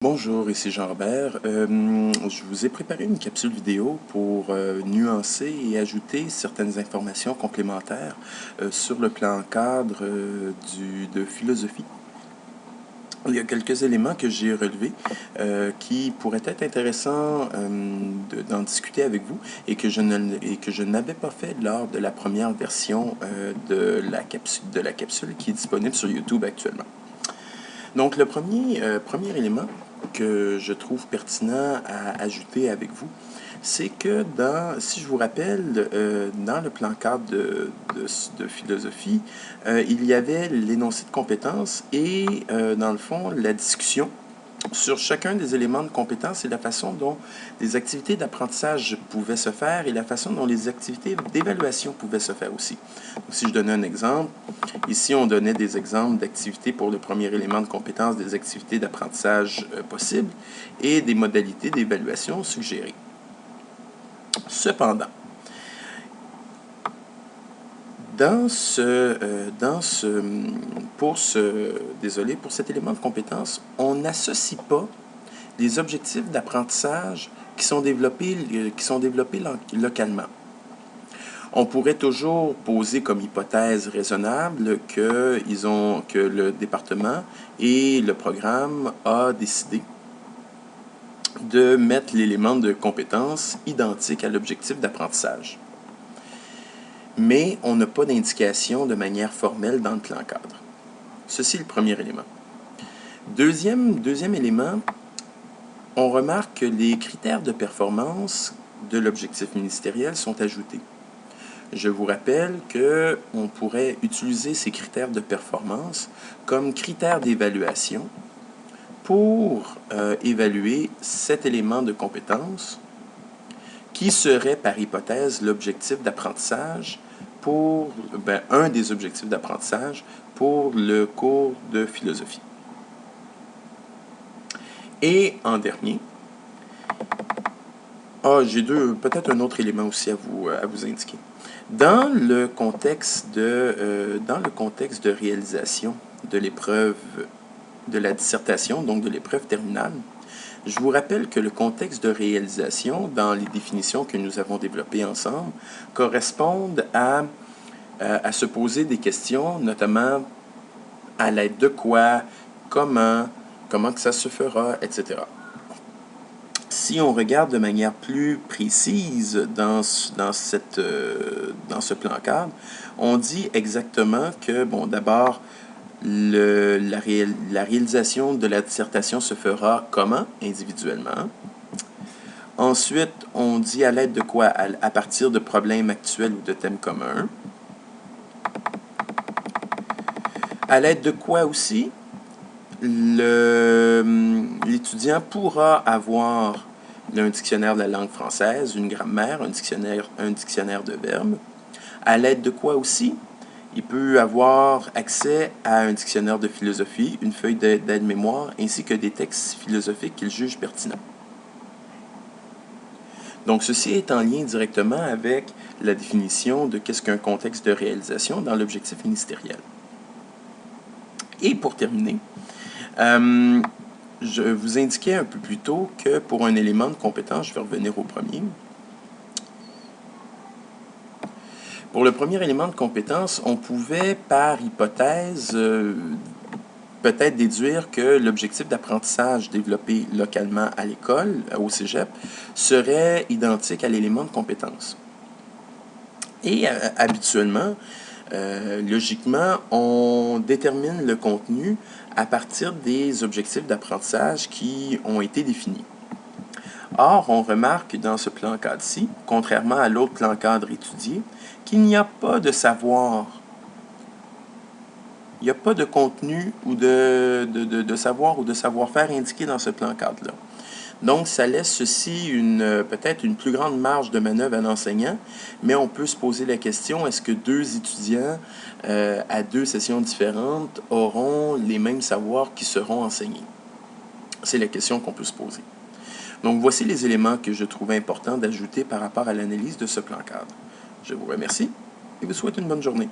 Bonjour, ici Jean-Robert. Je vous ai préparé une capsule vidéo pour nuancer et ajouter certaines informations complémentaires sur le plan cadre de philosophie. Il y a quelques éléments que j'ai relevés qui pourraient être intéressants d'en discuter avec vous et que je n'avais pas fait lors de la première version de la capsule qui est disponible sur YouTube actuellement. Donc, le premier élément que je trouve pertinent à ajouter avec vous, c'est que si je vous rappelle, dans le plan cadre de philosophie, il y avait l'énoncé de compétences et, dans le fond, la discussion sur chacun des éléments de compétence et la façon dont les activités d'apprentissage pouvaient se faire et la façon dont les activités d'évaluation pouvaient se faire aussi. Donc, si je donnais un exemple, ici on donnait des exemples d'activités pour le premier élément de compétence, des activités d'apprentissage possibles et des modalités d'évaluation suggérées. Cependant, pour cet élément de compétence, on n'associe pas les objectifs d'apprentissage qui sont développés localement. On pourrait toujours poser comme hypothèse raisonnable que le département et le programme a décidé de mettre l'élément de compétence identique à l'objectif d'apprentissage. Mais on n'a pas d'indication de manière formelle dans le plan cadre. Ceci est le premier élément. Deuxième élément, on remarque que les critères de performance de l'objectif ministériel sont ajoutés. Je vous rappelle qu'on pourrait utiliser ces critères de performance comme critères d'évaluation pour évaluer cet élément de compétence qui serait par hypothèse l'objectif d'apprentissage un des objectifs d'apprentissage pour le cours de philosophie. Et en dernier, j'ai peut-être un autre élément aussi à vous indiquer. Dans le contexte de réalisation de l'épreuve de la dissertation, donc de l'épreuve terminale, je vous rappelle que le contexte de réalisation, dans les définitions que nous avons développées ensemble, correspondent à se poser des questions, notamment à l'aide de quoi, comment que ça se fera, etc. Si on regarde de manière plus précise dans ce plan cadre, on dit exactement que, d'abord, la réalisation de la dissertation se fera comment? Individuellement. Ensuite, on dit à l'aide de quoi? À partir de problèmes actuels ou de thèmes communs. À l'aide de quoi aussi? L'étudiant pourra avoir un dictionnaire de la langue française, une grammaire, un dictionnaire de verbes. À l'aide de quoi aussi? Il peut avoir accès à un dictionnaire de philosophie, une feuille d'aide-mémoire, ainsi que des textes philosophiques qu'il juge pertinents. Donc, ceci est en lien directement avec la définition de qu'est-ce qu'un contexte de réalisation dans l'objectif ministériel. Et pour terminer, je vous indiquais un peu plus tôt que pour un élément de compétence, je vais revenir au premier. Pour le premier élément de compétence, on pouvait, par hypothèse, peut-être déduire que l'objectif d'apprentissage développé localement à l'école, au cégep, serait identique à l'élément de compétence. Et habituellement, logiquement, on détermine le contenu à partir des objectifs d'apprentissage qui ont été définis. Or, on remarque dans ce plan cadre-ci, contrairement à l'autre plan cadre étudié, qu'il n'y a pas de savoir. Il n'y a pas de contenu ou de savoir ou de savoir-faire indiqué dans ce plan cadre-là. Donc, ça laisse ceci peut-être une plus grande marge de manœuvre à l'enseignant, mais on peut se poser la question, est-ce que deux étudiants à deux sessions différentes auront les mêmes savoirs qui seront enseignés? C'est la question qu'on peut se poser. Donc, voici les éléments que je trouvais importants d'ajouter par rapport à l'analyse de ce plan cadre. Je vous remercie et vous souhaite une bonne journée.